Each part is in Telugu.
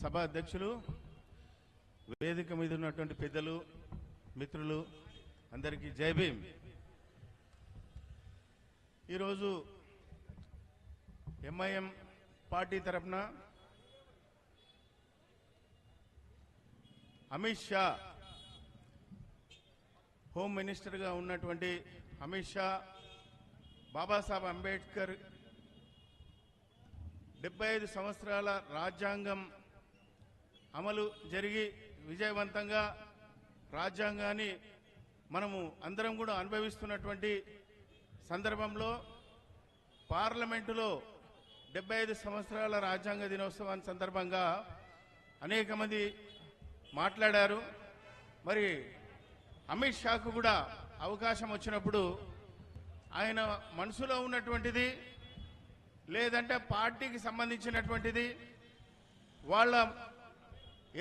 సభ అధ్యక్షులు, వేదిక మీద ఉన్నటువంటి పెద్దలు, మిత్రులు అందరికీ జై భీమ్. ఈరోజు ఎంఐఎం పార్టీ తరఫున అమిత్ షా, హోమ్ మినిస్టర్గా ఉన్నటువంటి అమిత్ షా, బాబాసాహెబ్ అంబేద్కర్ 75 సంవత్సరాల రాజ్యాంగం అమలు జరిగి విజయవంతంగా రాజ్యాంగాన్ని మనము అందరం కూడా అనుభవిస్తున్నటువంటి సందర్భంలో పార్లమెంటులో 75 సంవత్సరాల రాజ్యాంగ దినోత్సవాన్ని సందర్భంగా అనేక మంది మాట్లాడారు. మరి అమిత్ షాకు కూడా అవకాశం వచ్చినప్పుడు ఆయన మనసులో ఉన్నటువంటిది, లేదంటే పార్టీకి సంబంధించినటువంటిది, వాళ్ళ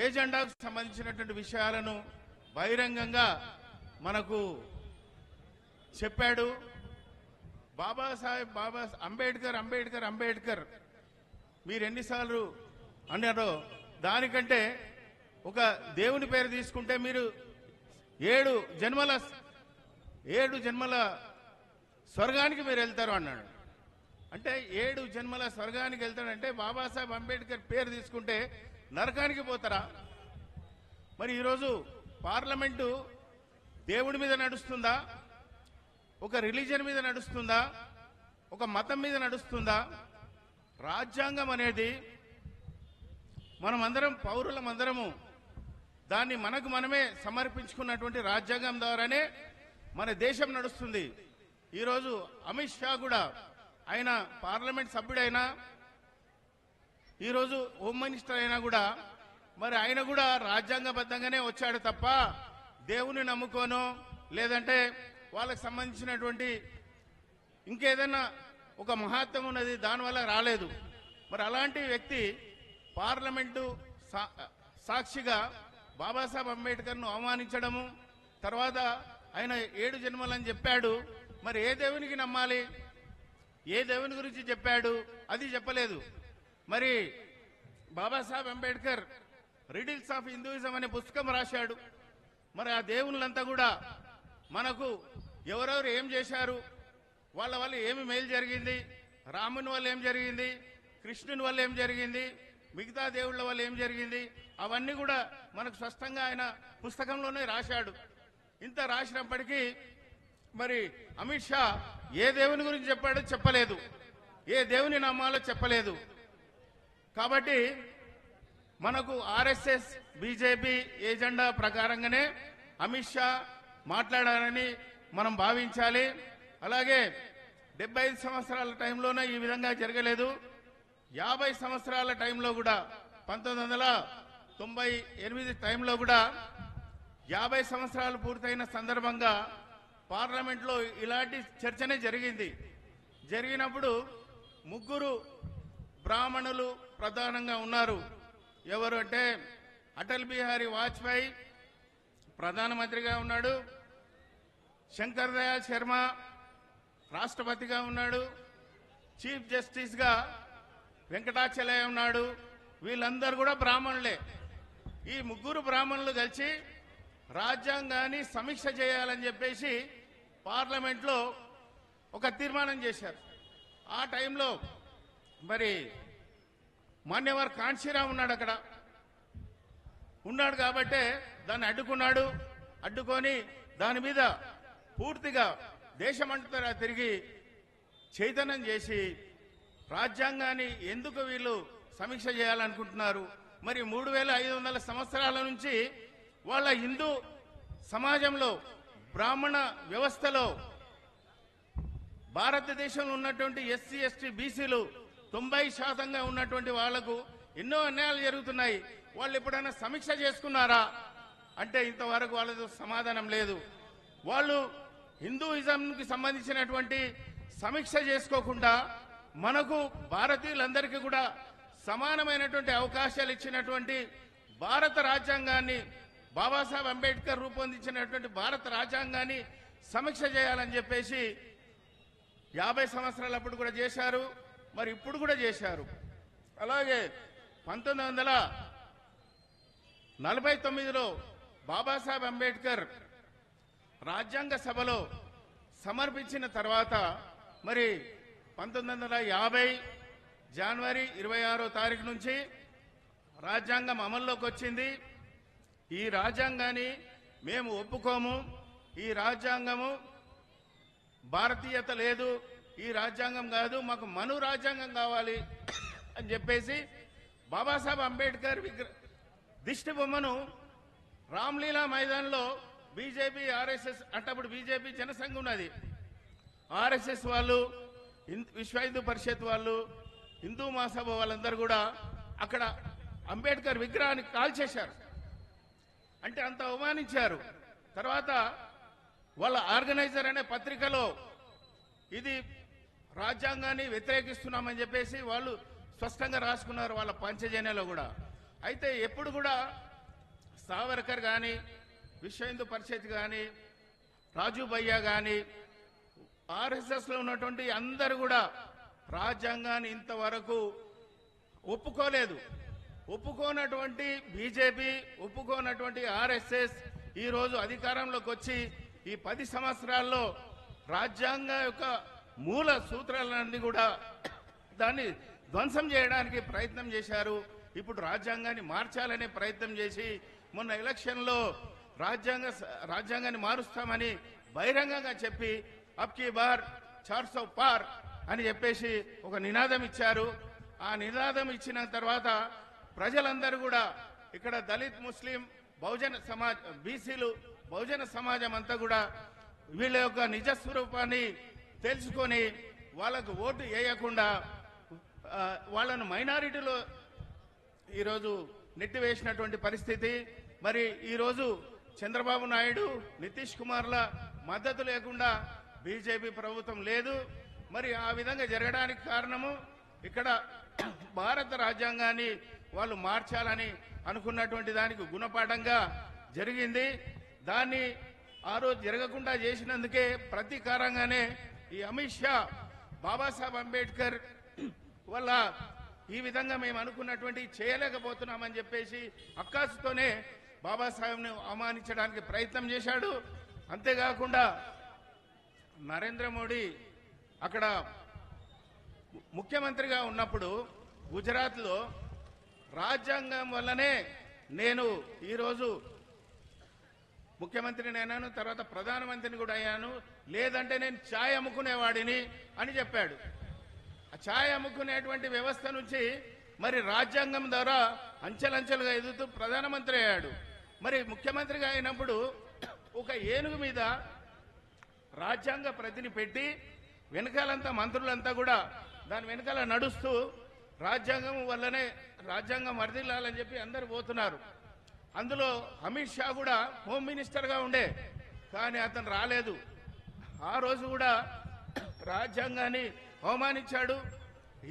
ఏజెండాకు సంబంధించినటువంటి విషయాలను బహిరంగంగా మనకు చెప్పాడు. బాబాసాహెబ్ అంబేద్కర్ మీరు ఎన్నిసార్లు అన్నారో దానికంటే ఒక దేవుని పేరు తీసుకుంటే మీరు 7 జన్మల స్వర్గానికి మీరు వెళ్తారు అన్నాడు. అంటే 7 జన్మల స్వర్గానికి వెళ్తాడంటే బాబాసాహెబ్ అంబేద్కర్ పేరు తీసుకుంటే నరకానికి పోతారా? మరి ఈరోజు పార్లమెంటు దేవుడి మీద నడుస్తుందా, ఒక రిలీజన్ మీద నడుస్తుందా, ఒక మతం మీద నడుస్తుందా? రాజ్యాంగం అనేది మనమందరం పౌరులమందరము దాన్ని మనకు మనమే సమర్పించుకున్నటువంటి రాజ్యాంగం ద్వారానే మన దేశం నడుస్తుంది. ఈరోజు అమిత్ షా కూడా ఆయన పార్లమెంట్ సభ్యుడైనా, ఈరోజు హోమ్ మినిస్టర్ అయినా కూడా మరి ఆయన కూడా రాజ్యాంగబద్ధంగానే వచ్చాడు తప్ప దేవుని నమ్ముకోనో లేదంటే వాళ్ళకి సంబంధించినటువంటి ఇంకేదైనా ఒక మహత్వం ఉన్నది దానివల్ల రాలేదు. మరి అలాంటి వ్యక్తి పార్లమెంటు సాక్షిగా బాబాసాహెబ్ అంబేద్కర్ను అవమానించడము, తర్వాత ఆయన 7 జన్మలని చెప్పాడు. మరి ఏ దేవునికి నమ్మాలి? ఏ దేవుని గురించి చెప్పాడు? అది చెప్పలేదు. మరి Babasaheb Ambedkar riddles of Hinduism అనే పుస్తకం రాశాడు. మరి ఆ దేవుళ్ళంతా కూడా మనకు ఎవరెవరు ఏం చేశారు, వాళ్ళ వల్ల ఏమి మేలు జరిగింది, రాముని వల్ల ఏం జరిగింది, కృష్ణుని వల్ల ఏం జరిగింది, మిగతా దేవుళ్ళ వల్ల ఏం జరిగింది, అవన్నీ కూడా మనకు స్పష్టంగా ఆయన పుస్తకంలోనే రాశాడు. ఇంత రాసినప్పటికీ మరి అమిత్ షా ఏ దేవుని గురించి చెప్పాడో చెప్పలేదు, ఏ దేవుని నమ్మాలో చెప్పలేదు. కాబట్టి మనకు ఆర్ఎస్ఎస్ బీజేపీ ఏజెండా ప్రకారంగానే అమిత్ షా మాట్లాడారని మనం భావించాలి. అలాగే 75 సంవత్సరాల టైంలోనే ఈ విధంగా జరగలేదు. 50 సంవత్సరాల టైంలో కూడా 1998 టైంలో కూడా 50 సంవత్సరాలు పూర్తయిన సందర్భంగా పార్లమెంట్లో ఇలాంటి చర్చనే జరిగింది. జరిగినప్పుడు 3 బ్రాహ్మణులు ప్రధానంగా ఉన్నారు. ఎవరు అంటే అటల్ బిహారీ వాజ్పేయి ప్రధానమంత్రిగా ఉన్నాడు, శంకర్ దయాళ్ శర్మ రాష్ట్రపతిగా ఉన్నాడు, చీఫ్ జస్టిస్గా వెంకటాచలయ్య ఉన్నాడు. వీళ్ళందరూ కూడా బ్రాహ్మణులే. ఈ 3 బ్రాహ్మణులు కలిసి రాజ్యాంగాన్ని సమీక్ష చేయాలని చెప్పేసి పార్లమెంట్లో ఒక తీర్మానం చేశారు. ఆ టైంలో మరి మాన్యవర్ కాంశీరామ్ ఉన్నాడు కాబట్టే దాన్ని అడ్డుకొని దాని మీద పూర్తిగా దేశమంతటా తిరిగి చైతన్యం చేసి రాజ్యాంగాన్ని ఎందుకు వీళ్ళు సమీక్ష చేయాలనుకుంటున్నారు, మరి 3500 సంవత్సరాల నుంచి వాళ్ళ హిందూ సమాజంలో బ్రాహ్మణ వ్యవస్థలో భారతదేశంలో ఉన్నటువంటి ఎస్సీ ఎస్టీ బీసీలు 90% ఉన్నటువంటి వాళ్లకు ఎన్నో అన్యాయాలు జరుగుతున్నాయి. వాళ్ళు ఎప్పుడైనా సమీక్ష చేసుకున్నారా అంటే ఇంతవరకు వాళ్ళకు సమాధానం లేదు. వాళ్ళు హిందూయిజంకి సంబంధించినటువంటి సమీక్ష చేసుకోకుండా మనకు భారతీయులందరికీ కూడా సమానమైనటువంటి అవకాశాలు ఇచ్చినటువంటి భారత రాజ్యాంగాన్ని, బాబాసాహెబ్ అంబేద్కర్ రూపొందించినటువంటి భారత రాజ్యాంగాన్ని సమీక్ష చేయాలని చెప్పేసి 50 సంవత్సరాలప్పుడు కూడా చేశారు, మరి ఇప్పుడు కూడా చేశారు. అలాగే 19 49లో బాబాసాహెబ్ అంబేద్కర్ రాజ్యాంగ సభలో సమర్పించిన తర్వాత మరి 1950 జనవరి 26వ తారీఖు నుంచి రాజ్యాంగం అమల్లోకి వచ్చింది. ఈ రాజ్యాంగాన్ని మేము ఒప్పుకోము, ఈ రాజ్యాంగము భారతీయత లేదు, ఈ రాజ్యాంగం కాదు, మాకు మను రాజ్యాంగం కావాలి అని చెప్పేసి బాబాసాహెబ్ అంబేద్కర్ దిష్టి బొమ్మను రామ్లీలా మైదాన్లో బీజేపీ ఆర్ఎస్ఎస్ అంటే అప్పుడు బీజేపీ జనసంఘం ఉన్నది, ఆర్ఎస్ఎస్ వాళ్ళు, విశ్వ హిందూ పరిషత్ వాళ్ళు, హిందూ మహాసభ వాళ్ళందరూ కూడా అక్కడ అంబేద్కర్ విగ్రహాన్ని కాల్చేశారు. అంటే అంత అవమానించారు. తర్వాత వాళ్ళ ఆర్గనైజర్ అనే పత్రికలో ఇది రాజ్యాంగాన్ని వ్యతిరేకిస్తున్నామని చెప్పేసి వాళ్ళు స్పష్టంగా రాసుకున్నారు వాళ్ళ పంచజన్యలో కూడా. అయితే ఎప్పుడు కూడా సావర్కర్ కానీ, విశ్వ హిందూ పరిషత్ కానీ, రాజు భయ్యా కానీ, ఆర్ఎస్ఎస్లో ఉన్నటువంటి అందరూ కూడా రాజ్యాంగాన్ని ఇంతవరకు ఒప్పుకోలేదు. ఒప్పుకోనటువంటి బీజేపీ, ఒప్పుకోనటువంటి ఆర్ఎస్ఎస్ ఈరోజు అధికారంలోకి వచ్చి ఈ 10 సంవత్సరాల్లో రాజ్యాంగ యొక్క మూల సూత్రాలన్నీ కూడా దాన్ని ధ్వంసం చేయడానికి ప్రయత్నం చేశారు. ఇప్పుడు రాజ్యాంగాన్ని మార్చాలనే ప్రయత్నం చేసి మొన్న ఎలక్షన్లో రాజ్యాంగాన్ని మారుస్తామని బహిరంగంగా చెప్పి అబ్కీ బార్ 400 పార్ అని చెప్పేసి ఒక నినాదం ఇచ్చారు. ఆ నినాదం ఇచ్చిన తర్వాత ప్రజలందరూ కూడా ఇక్కడ దళిత్, ముస్లిం, బహుజన సమాజ్, బీసీలు, బహుజన సమాజం అంతా కూడా వీళ్ళ యొక్క నిజస్వరూపాన్ని తెలుసుకొని వాళ్ళకు ఓటు వేయకుండా వాళ్ళను మైనారిటీలో ఈరోజు నెట్టివేసినటువంటి పరిస్థితి. మరి ఈరోజు చంద్రబాబు నాయుడు, నితీష్ కుమార్ల మద్దతు లేకుండా బీజేపీ ప్రభుత్వం లేదు. మరి ఆ విధంగా జరగడానికి కారణము ఇక్కడ భారత రాజ్యాంగాన్ని వాళ్ళు మార్చాలని అనుకున్నటువంటి దానికి గుణపాఠంగా జరిగింది. దాన్ని ఆ రోజు జరగకుండా చేసినందుకే ప్రతీకారంగానే ఈ అమిత్ షా బాబాసాహెబ్ అంబేద్కర్ వల్ల ఈ విధంగా మేము అనుకున్నటువంటి చేయలేకపోతున్నామని చెప్పేసి అక్కాసుతోనే బాబాసాహెబ్ను అవమానించడానికి ప్రయత్నం చేశాడు. అంతేకాకుండా నరేంద్ర మోడీ అక్కడ ముఖ్యమంత్రిగా ఉన్నప్పుడు గుజరాత్లో రాజ్యాంగం వల్లనే నేను ఈరోజు ముఖ్యమంత్రిని అయినాను, తర్వాత ప్రధానమంత్రిని కూడా అయ్యాను, లేదంటే నేను ఛాయ్ అమ్ముకునేవాడిని అని చెప్పాడు. ఆ ఛాయ్ అమ్ముకునేటువంటి వ్యవస్థ నుంచి మరి రాజ్యాంగం ద్వారా అంచెలంచెలుగా ఎదుగుతూ ప్రధానమంత్రి అయ్యాడు. మరి ముఖ్యమంత్రిగా అయినప్పుడు ఒక ఏనుగు మీద రాజ్యాంగ ప్రతిని పెట్టి వెనకాలంతా మంత్రులంతా కూడా దాని వెనకాల నడుస్తూ రాజ్యాంగం వల్లనే రాజ్యాంగం వర్ధిల్లాలని చెప్పి అందరు పోతున్నారు. అందులో అమిత్ షా కూడా హోమ్ మినిస్టర్గా ఉండే, కానీ అతను రాలేదు. ఆ రోజు కూడా రాజ్యాంగాన్ని అవమానించాడు,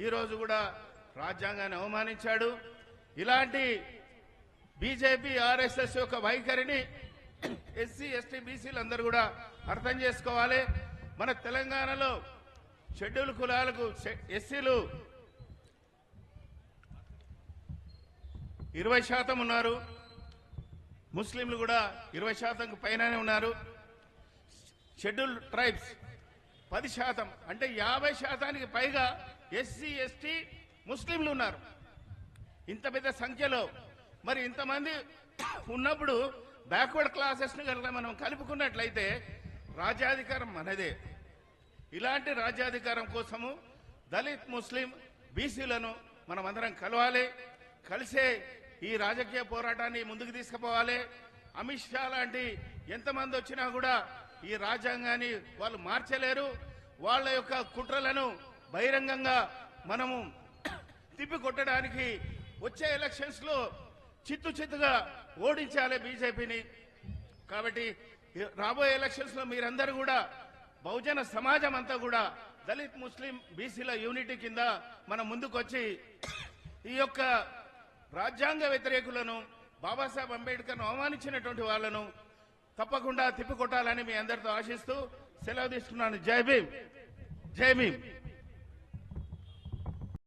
ఈరోజు కూడా రాజ్యాంగాన్ని అవమానించాడు. ఇలాంటి బీజేపీ ఆర్ఎస్ఎస్ యొక్క వైఖరిని ఎస్సీ, ఎస్టీ, బీసీలు అందరూ కూడా అర్థం చేసుకోవాలి. మన తెలంగాణలో షెడ్యూల్ కులాలకు ఎస్సీలు 20% ఉన్నారు, ముస్లింలు కూడా 20% పైననే ఉన్నారు. షెడ్యూల్ ట్రైబ్స్ 10%, అంటే 50%కి పైగా ఎస్సీ, ఎస్టీ, ముస్లింలు ఉన్నారు. ఇంత పెద్ద సంఖ్యలో మరి ఇంతమంది ఉన్నప్పుడు బ్యాక్వర్డ్ క్లాసెస్ని కనుక మనం కలుపుకున్నట్లయితే రాజ్యాధికారం మనదే. ఇలాంటి రాజ్యాధికారం కోసము దళిత్, ముస్లిం, బీసీలను మనం అందరం కలవాలి. కలిసే ఈ రాజకీయ పోరాటాన్ని ముందుకు తీసుకుపోవాలి. అమిత్ షా లాంటి ఎంతమంది వచ్చినా కూడా ఈ రాజ్యాంగాన్ని వాళ్ళు మార్చలేరు. వాళ్ళ యొక్క కుట్రలను బహిరంగంగా మనము తిప్పికొట్టడానికి వచ్చే ఎలక్షన్స్లో చిత్తుగా ఓడించాలి బీజేపీని. కాబట్టి రాబోయే ఎలక్షన్స్లో మీరందరూ కూడా బహుజన సమాజం అంతా కూడా దళిత్, ముస్లిం, బీసీల యూనిటీ కింద మనం ముందుకొచ్చి ఈ యొక్క రాజ్యాంగ వ్యతిరేకులను, బాబాసాహెబ్ అంబేద్కర్ను అవమానించినటువంటి వాళ్ళను తప్పకుండా తిప్పికొట్టాలని మీ అందరితో ఆశిస్తూ సెలవు తీసుకున్నాను. జై భీమ్, జై భీమ్.